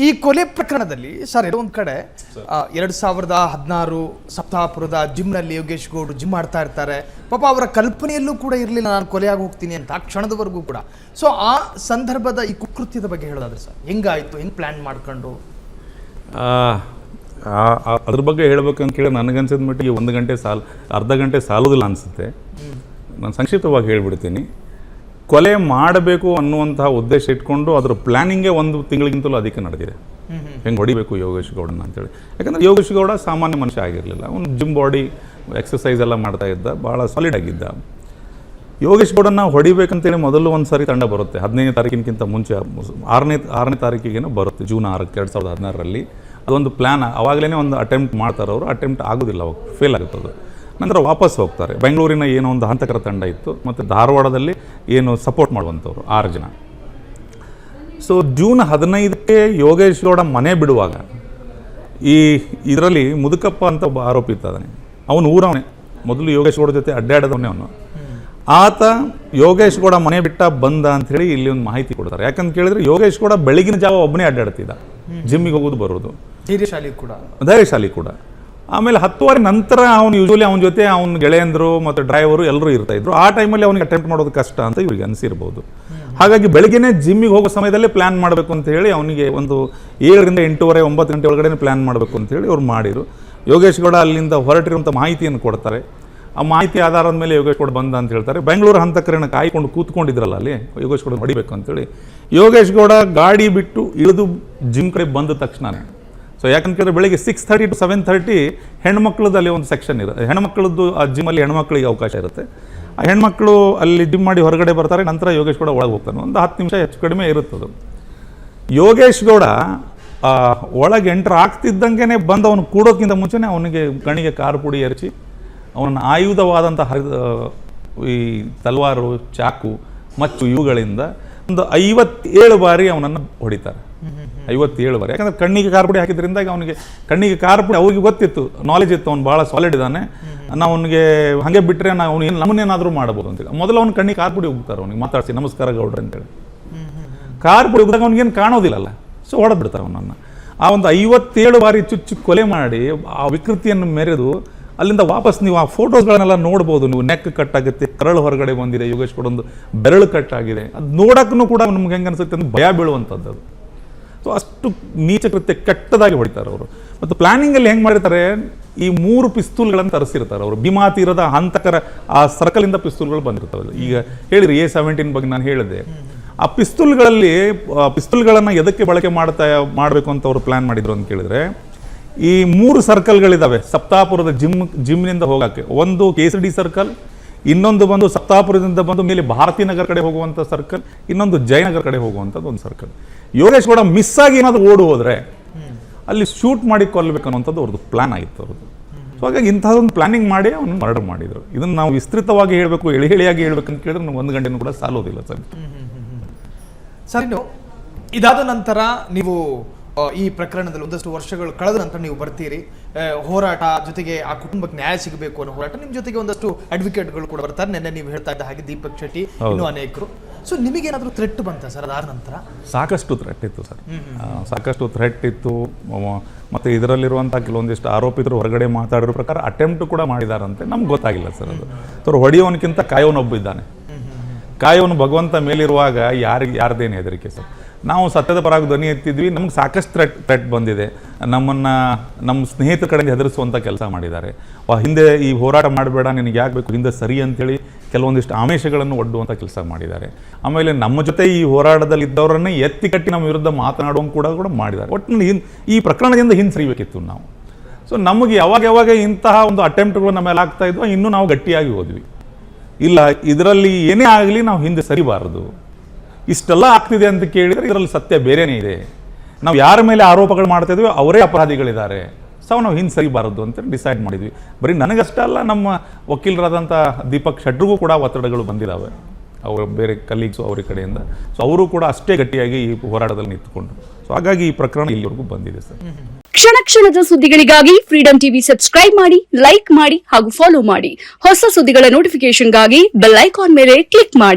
ಈ ಕೊಲೆ ಪ್ರಕರಣದಲ್ಲಿ ಸರ್ ಒಂದು ಕಡೆ 2016 ಸಪ್ತಾಪುರದ ಜಿಮ್ನಲ್ಲಿ ಯೋಗೇಶ್ ಗೌಡ್ ಜಿಮ್ ಮಾಡ್ತಾ ಇರ್ತಾರೆ. ಪಾಪ ಅವರ ಕಲ್ಪನೆಯಲ್ಲೂ ಕೂಡ ಇರಲಿಲ್ಲ ನಾನು ಕೊಲೆಯಾಗಿ ಹೋಗ್ತೀನಿ ಅಂತ ಆ ಕ್ಷಣದವರೆಗೂ ಕೂಡ. ಸೊ ಆ ಸಂದರ್ಭದ ಈ ಕುಕೃತ್ಯದ ಬಗ್ಗೆ ಹೇಳೋದಾದ್ರೆ ಸರ್ ಹೆಂಗಾಯ್ತು, ಹೆಂಗೆ ಪ್ಲಾನ್ ಮಾಡ್ಕೊಂಡು? ಅದ್ರ ಬಗ್ಗೆ ಹೇಳ್ಬೇಕಂತ ಕೇಳಿ ನನಗನ್ಸಿದ ಮಟ್ಟಿಗೆ ಅರ್ಧ ಗಂಟೆ ಸಾಲೋದಿಲ್ಲ ಅನಿಸುತ್ತೆ. ನಾನು ಸಂಕ್ಷಿಪ್ತವಾಗಿ ಹೇಳ್ಬಿಡ್ತೀನಿ. ಕೊಲೆ ಮಾಡಬೇಕು ಅನ್ನುವಂತಹ ಉದ್ದೇಶ ಇಟ್ಕೊಂಡು ಅದರ ಪ್ಲ್ಯಾನಿಂಗೇ 1 ತಿಂಗಳಿಗಿಂತಲೂ ಅಧಿಕ ನಡೆದಿದೆ. ಹೆಂಗೆ ಹೊಡಿಬೇಕು ಯೋಗೇಶ್ ಗೌಡನ್ನ ಅಂತೇಳಿ. ಯಾಕಂದರೆ ಯೋಗೇಶ್ ಗೌಡ ಸಾಮಾನ್ಯ ಮನುಷ್ಯ ಆಗಿರಲಿಲ್ಲ. ಒಂದು ಜಿಮ್ ಬಾಡಿ ಎಕ್ಸಸೈಸ್ ಎಲ್ಲ ಮಾಡ್ತಾ ಇದ್ದ, ಭಾಳ ಸಾಲಿಡ್ ಆಗಿದ್ದ. ಯೋಗೇಶ್ ಗೌಡನ್ನ ಹೊಡಿಬೇಕಂತೇಳಿ ಮೊದಲು ಒಂದು ಸಾರಿ ತಂಡ ಬರುತ್ತೆ 15ನೇ ತಾರೀಕಿನಕ್ಕಿಂತ ಮುಂಚೆ, 6ನೇ ತಾರೀಕಿಗೇನೋ ಬರುತ್ತೆ, ಜೂನ್ 6, 2016ರಲ್ಲಿ. ಅದೊಂದು ಪ್ಲ್ಯಾನ್ ಆವಾಗಲೇ ಒಂದು ಅಟೆಂಪ್ಟ್ ಮಾಡ್ತಾರೆ ಅವರು. ಅಟೆಂಪ್ಟ್ ಆಗೋದಿಲ್ಲ, ಅವಾಗ ಫೇಲ್ ಆಗುತ್ತದೆ. ನಂತರ ವಾಪಸ್ ಹೋಗ್ತಾರೆ. ಬೆಂಗಳೂರಿನ ಏನೋ ಒಂದು ಹಂತಕರ ತಂಡ ಇತ್ತು, ಮತ್ತು ಧಾರವಾಡದಲ್ಲಿ ಏನು ಸಪೋರ್ಟ್ ಮಾಡುವಂಥವ್ರು 6 ಜನ. ಸೊ ಜೂನ್ 15ಕ್ಕೆ ಯೋಗೇಶ್ ಗೌಡ ಮನೆ ಬಿಡುವಾಗ ಇದರಲ್ಲಿ ಮುದುಕಪ್ಪ ಅಂತ ಒಬ್ಬ ಆರೋಪಿ ಇದ್ದಾನೆ. ಅವನು ಊರವನೇ, ಮೊದಲು ಯೋಗೇಶ್ ಗೌಡ ಜೊತೆ ಅಡ್ಡಾಡದವನೇ ಅವನು. ಆತ ಯೋಗೇಶ್ ಗೌಡ ಮನೆ ಬಿಟ್ಟ ಬಂದ ಅಂಥೇಳಿ ಇಲ್ಲಿ ಒಂದು ಮಾಹಿತಿ ಕೊಡ್ತಾರೆ. ಯಾಕಂತ ಕೇಳಿದ್ರೆ ಯೋಗೇಶ್ ಗೌಡ ಬೆಳಗಿನ ಜಾವ ಒಬ್ಬನೇ ಅಡ್ಡಾಡ್ತಿದ್ದ, ಜಿಮ್ಮಿಗೆ ಹೋಗೋದು ಬರೋದು, ಧೈರ್ಯಶಾಲಿ ಕೂಡ. ಆಮೇಲೆ 10 ನಂತರ ಅವನು ಯೂಶ್ವಲಿ ಅವನ ಜೊತೆ ಅವನ ಗೆಳೆಯಂದರು ಮತ್ತು ಡ್ರೈವರು ಎಲ್ಲರೂ ಇರ್ತಾಯಿದ್ರು. ಆ ಟೈಮಲ್ಲಿ ಅವನಿಗೆ ಅಟೆಂಪ್ಟ್ ಮಾಡೋದು ಕಷ್ಟ ಅಂತ ಇವ್ರಿಗೆ ಅನಿಸಿರ್ಬೋದು. ಹಾಗಾಗಿ ಬೆಳಗ್ಗೆನೇ ಜಿಮ್ಮಿಗೆ ಹೋಗೋ ಸಮಯದಲ್ಲೇ ಪ್ಲ್ಯಾನ್ ಮಾಡಬೇಕು ಅಂತ ಹೇಳಿ ಅವನಿಗೆ ಒಂದು 7ರಿಂದ 8:30, 9 ಗಂಟೆ ಒಳಗಡೆ ಪ್ಲ್ಯಾನ್ ಮಾಡಬೇಕು ಅಂತೇಳಿ ಅವ್ರು ಮಾಡಿದರು. ಯೋಗೇಶ್ ಗೌಡ ಅಲ್ಲಿಂದ ಹೊರಟಿರುವಂಥ ಮಾಹಿತಿಯನ್ನು ಕೊಡ್ತಾರೆ. ಆ ಮಾಹಿತಿ ಆಧಾರದ ಮೇಲೆ ಯೋಗೇಶ್ ಗೌಡ ಬಂದ ಅಂತ ಹೇಳ್ತಾರೆ. ಬೆಂಗಳೂರು ಹಂತಕರನ್ನು ಕಾಯ್ಕೊಂಡು ಕೂತ್ಕೊಂಡಿದ್ರಲ್ಲ ಅಲ್ಲಿ, ಯೋಗೇಶ್ ಗೌಡ ಹೊಡಿಬೇಕು ಅಂತೇಳಿ ಯೋಗೇಶ್ ಗೌಡ ಗಾಡಿ ಬಿಟ್ಟು ಇಳಿದು ಜಿಮ್ ಕಡೆ ಬಂದ ತಕ್ಷಣವೇ. ಸೊ ಯಾಕಂತ ಕೇಳಿದ್ರೆ ಬೆಳಗ್ಗೆ 6:30 to 7:30 ಹೆಣ್ಮಕ್ಳದ್ದು ಅಲ್ಲಿ ಒಂದು ಸೆಕ್ಷನ್ ಇರುತ್ತೆ. ಹೆಣ್ಮಕ್ಳದ್ದು ಆ ಜಿಮ್ಮಲ್ಲಿ ಹೆಣ್ಮಕ್ಳಿಗೆ ಅವಕಾಶ ಇರುತ್ತೆ. ಆ ಹೆಣ್ಮಕ್ಳು ಅಲ್ಲಿ ಜಿಮ್ ಮಾಡಿ ಹೊರಗಡೆ ಬರ್ತಾರೆ. ನಂತರ ಯೋಗೇಶ್ ಗೌಡ ಒಳಗೆ ಹೋಗ್ತಾನೆ. ಒಂದು 10 ನಿಮಿಷ ಹೆಚ್ಚು ಕಡಿಮೆ ಇರುತ್ತದು. ಯೋಗೇಶ್ ಗೌಡ ಒಳಗೆ ಎಂಟರ್ ಆಗ್ತಿದ್ದಂಗೆ ಬಂದು ಅವನು ಕೂಡೋಕ್ಕಿಂತ ಮುಂಚೆನೇ ಅವನಿಗೆ ಕಣ್ಣಿಗೆ ಕಾರು ಪುಡಿ ಎರಚಿ ಅವನನ್ನು ಆಯುಧವಾದಂಥ ಈ ತಲ್ವಾರು, ಚಾಕು, ಮಚ್ಚು ಇವುಗಳಿಂದ ಒಂದು 57 ಬಾರಿ ಅವನನ್ನು ಹೊಡಿತಾರೆ. 57 ಬಾರಿ. ಯಾಕಂದ್ರೆ ಕಣ್ಣಿಗೆ ಕಾರ್ಪುಡಿ ಹಾಕಿದ್ರಿಂದ ಅವನಿಗೆ ಕಣ್ಣಿಗೆ ಕಾರ್ಪುಡಿ ಅವ್ರಿಗೆ ಗೊತ್ತಿತ್ತು, ನಾಲೆಜ್ ಇತ್ತು, ಅವ್ನು ಭಾಳ ಸಾಲಿಡ್ ಇದ್ದಾನೆ, ನಾವು ಅವನಿಗೆ ಹಾಗೆ ಬಿಟ್ಟರೆ ಅವ್ನು ಏನು ನಮ್ಮನ್ನೇನಾದರೂ ಮಾಡ್ಬೋದು ಅಂತೇಳಿ ಮೊದಲು ಅವ್ನು ಕಣ್ಣಿಗೆ ಕಾರ್ಪುಡಿ ಹೋಗ್ತಾರೆ. ಅವ್ನಿಗೆ ಮಾತಾಡಿಸಿ ನಮಸ್ಕಾರ ಗೌಡ್ರೆ ಅಂತೇಳಿ ಕಾರ್ಪುಡಿ ಹೋಗಿದಾಗ ಅವ್ನಿಗೇನು ಕಾಣೋದಿಲ್ಲಲ್ಲ. ಸೊ ಹೊಡೆದ್ಬಿಡ್ತಾರೆ ಅವನನ್ನು. ಆ ಒಂದು 57 ಬಾರಿ ಚುಚ್ಚು ಕೊಲೆ ಮಾಡಿ ಆ ವಿಕೃತಿಯನ್ನು ಮೆರೆದು ಅಲ್ಲಿಂದ ವಾಪಸ್ ನೀವು ಆ ಫೋಟೋಸ್ಗಳನ್ನೆಲ್ಲ ನೋಡ್ಬೋದು. ನೀವು ನೆಕ್ ಕಟ್ಟಾಗುತ್ತೆ, ಕರಳು ಹೊರಗಡೆ ಬಂದಿದೆ, ಯೋಗೇಶ್ ಕೂಡ ಒಂದು ಬೆರಳು ಕಟ್ಟಾಗಿದೆ. ಅದು ನೋಡೋಕ್ಕೂ ಕೂಡ ನಮ್ಗೆ ಹೆಂಗೆ ಅನಿಸುತ್ತೆ ಅಂದ್ರೆ ಭಯ ಬೀಳುವಂಥದ್ದು ಅದು. ಸೊ ಅಷ್ಟು ನೀಚ ಕೃತ್ಯ ಕೆಟ್ಟದಾಗಿ ಹೊಡಿತಾರೆ ಅವರು. ಮತ್ತು ಪ್ಲಾನಿಂಗಲ್ಲಿ ಹೆಂಗೆ ಮಾಡಿರ್ತಾರೆ, ಈ 3 ಪಿಸ್ತೂಲ್ಗಳನ್ನು ತರಿಸಿರ್ತಾರೆ ಅವರು. ಭೀಮಾ ತೀರದ ಹಂತಕರ ಆ ಸರ್ಕಲಿಂದ ಪಿಸ್ತೂಲ್ಗಳು ಬಂದಿರ್ತಾವಲ್ಲ. ಈಗ ಹೇಳಿರಿ A17 ಬಗ್ಗೆ ನಾನು ಹೇಳಿದೆ. ಆ ಪಿಸ್ತೂಲ್ಗಳನ್ನು ಎದಕ್ಕೆ ಬಳಕೆ ಮಾಡಬೇಕು ಅಂತ ಅವರು ಪ್ಲ್ಯಾನ್ ಮಾಡಿದ್ರು ಅಂತ ಕೇಳಿದ್ರೆ, ಈ 3 ಸರ್ಕಲ್ಗಳಿದ್ದಾವೆ ಸಪ್ತಾಪುರದ ಜಿಮ್ನಿಂದ ಹೋಗೋಕ್ಕೆ. ಒಂದು KSD ಸರ್ಕಲ್, ಇನ್ನೊಂದು ಬಂದು ಸಪ್ತಾಪುರದಿಂದ ಬಂದು ಮೇಲೆ ಭಾರತೀನಗರ ಕಡೆ ಹೋಗುವಂಥ ಸರ್ಕಲ್, ಇನ್ನೊಂದು ಜಯನಗರ ಕಡೆ ಹೋಗುವಂಥದ್ದು ಒಂದು ಸರ್ಕಲ್. ಯೋಗೇಶ್ ಗೌಡ ಮಿಸ್ ಆಗಿ ಏನಾದರೂ ಓಡಿ ಹೋದರೆ ಅಲ್ಲಿ ಶೂಟ್ ಮಾಡಿ ಕೊಲ್ಲಬೇಕು ಅನ್ನೋಂಥದ್ದು ಅವ್ರದ್ದು ಪ್ಲಾನ್ ಆಗಿತ್ತು ಅವ್ರದ್ದು. ಸೊ ಹಾಗಾಗಿ ಇಂಥದ್ದೊಂದು ಪ್ಲಾನಿಂಗ್ ಮಾಡಿ ಅವನು ಮರ್ಡರ್ ಮಾಡಿದರು. ಇದನ್ನು ನಾವು ವಿಸ್ತೃತವಾಗಿ ಹೇಳಬೇಕು, ಎಳೆಯಾಗಿ ಹೇಳ್ಬೇಕಂತ ಕೇಳಿದ್ರೆ ನಾವು 1 ಗಂಟೆನೂ ಕೂಡ ಸಾಲೋದಿಲ್ಲ ಸರ್. ಸರ್, ಇನ್ನು ಇದಾದ ನಂತರ ನೀವು ಈ ಪ್ರಕರಣದಲ್ಲಿ ಒಂದಷ್ಟು ವರ್ಷಗಳು ಕಳೆದ ನಂತರ ನೀವು ಬರ್ತೀರಿ. ಹೋರಾಟ ಜೊತೆಗೆ ಆ ಕುಟುಂಬಕ್ಕೆ ನ್ಯಾಯ ಸಿಗಬೇಕು ಅನ್ನೋ ಹೋರಾಟ, ನಿಮ್ಮ ಜೊತೆಗೆ ಒಂದಷ್ಟು ಅಡ್ವೊಕೇಟ್ಗಳು ಕೂಡ ಬರ್ತಾರೆ. ನೆನ್ನೆ ನೀವು ಹೇಳ್ತಾ ಇದ್ದ ಹಾಗೆ ದೀಪಕ್ ಶೆಟ್ಟಿ, ಇನ್ನೂ ಅನೇಕರು. ಸೊ ನಿಮಗೇನಾದರೂ ಥ್ರೆಟ್ ಬಂತ ಸರ್ ಅದಾದ ನಂತರ? ಸಾಕಷ್ಟು ಥ್ರೆಟ್ ಇತ್ತು ಸರ್, ಸಾಕಷ್ಟು ಥ್ರೆಟ್ ಇತ್ತು. ಮತ್ತು ಇದರಲ್ಲಿರುವಂಥ ಕೆಲವೊಂದಿಷ್ಟು ಆರೋಪಿತರು ಹೊರಗಡೆ ಮಾತಾಡಿರೋ ಪ್ರಕಾರ ಅಟೆಂಪ್ಟ್ ಕೂಡ ಮಾಡಿದಾರಂತೆ. ನಮ್ಗೆ ಗೊತ್ತಾಗಿಲ್ಲ ಸರ್ ಅದು. ಸೊ ಹೊಡೆಯೋನಕ್ಕಿಂತ ಕಾಯೋನೊಬ್ಬ ಇದ್ದಾನೆ. ಕಾಯೋನು ಭಗವಂತ ಮೇಲಿರುವಾಗ ಯಾರ್ದೇನು ಹೆದರಿಕೆ ಸರ್. ನಾವು ಸತ್ಯದ ಪರವಾಗಿ ಧ್ವನಿ ಎತ್ತಿದ್ವಿ. ನಮ್ಗೆ ಸಾಕಷ್ಟು ಥ್ರೆಟ್ ಬಂದಿದೆ. ನಮ್ಮ ಸ್ನೇಹಿತರ ಕಡೆಯಿಂದ ಹೆದರಿಸುವಂಥ ಕೆಲಸ ಮಾಡಿದ್ದಾರೆ. ಹಿಂದೆ ಈ ಹೋರಾಟ ಮಾಡಬೇಡ, ನಿನಗೆ ಯಾಕೆ ಬೇಕು, ಹಿಂದೆ ಸರಿ ಅಂತೇಳಿ ಕೆಲವೊಂದಿಷ್ಟು ಆಮಿಷಗಳನ್ನು ಒಡ್ಡುವಂಥ ಕೆಲಸ ಮಾಡಿದ್ದಾರೆ. ಆಮೇಲೆ ನಮ್ಮ ಜೊತೆ ಈ ಹೋರಾಟದಲ್ಲಿ ಇದ್ದವರನ್ನೇ ಎತ್ತಿ ಕಟ್ಟಿ ನಮ್ಮ ವಿರುದ್ಧ ಮಾತನಾಡುವಂಗೆ ಕೂಡ ಮಾಡಿದ್ದಾರೆ. ಒಟ್ಟಿನಲ್ಲಿ ಈ ಪ್ರಕರಣದಿಂದ ಹಿಂದೆ ಸರಿಬೇಕಿತ್ತು ನಾವು. ಸೊ ನಮಗೆ ಯಾವಾಗ ಇಂತಹ ಒಂದು ಅಟೆಂಪ್ಟ್ಗಳು ನಮ್ಮ ಮೇಲೆ ಆಗ್ತಾ ಇದ್ವು, ಇನ್ನೂ ನಾವು ಗಟ್ಟಿಯಾಗಿ ಹೋದ್ವಿ. ಇಲ್ಲ, ಇದರಲ್ಲಿ ಏನೇ ಆಗಲಿ ನಾವು ಹಿಂದೆ ಸರಿಬಾರದು. ಇಷ್ಟೆಲ್ಲ ಆಗ್ತಿದೆ ಅಂತ ಕೇಳಿದರೆ ಇದರಲ್ಲಿ ಸತ್ಯ ಬೇರೆನೇ ಇದೆ. ನಾವು ಯಾರ ಮೇಲೆ ಆರೋಪಗಳು ಮಾಡ್ತಾ ಇದ್ವಿ ಅವರೇ ಅಪರಾಧಿಗಳಿದ್ದಾರೆ. ಸೊ ನಾವು ಹಿಂದೆ ಸರಿಬಾರದು ಅಂತ ಡಿಸೈಡ್ ಮಾಡಿದ್ವಿ. ಬರೀ ನನಗಷ್ಟೇ ಅಲ್ಲ, ನಮ್ಮ ವಕೀಲರಾದಂಥ ದೀಪಕ್ ಶೆಟ್ರಿಗೂ ಕೂಡ ಒತ್ತಡಗಳು ಬಂದಿದ್ದಾವೆ, ಅವರ ಬೇರೆ ಕಲೀಗ್ಸು ಅವ್ರ ಕಡೆಯಿಂದ. ಸೊ ಅವರು ಕೂಡ ಅಷ್ಟೇ ಗಟ್ಟಿಯಾಗಿ ಈ ಹೋರಾಟದಲ್ಲಿ ನಿಂತುಕೊಂಡ್ರು. ಸೊ ಹಾಗಾಗಿ ಈ ಪ್ರಕರಣ ಇಲ್ಲಿವರೆಗೂ ಬಂದಿದೆ ಸರ್. ಕ್ಷಣ ಕ್ಷಣದ ಸುದ್ದಿಗಳಿಗಾಗಿ ಫ್ರೀಡಂ ಟಿವಿ ಸಬ್ಸ್ಕ್ರೈಬ್ ಮಾಡಿ, ಲೈಕ್ ಮಾಡಿ ಹಾಗೂ ಫಾಲೋ ಮಾಡಿ. ಹೊಸ ಸುದ್ದಿಗಳ ನೋಟಿಫಿಕೇಶನ್ಗಾಗಿ ಬೆಲ್ ಐಕಾನ್ ಮೇಲೆ ಕ್ಲಿಕ್ ಮಾಡಿ.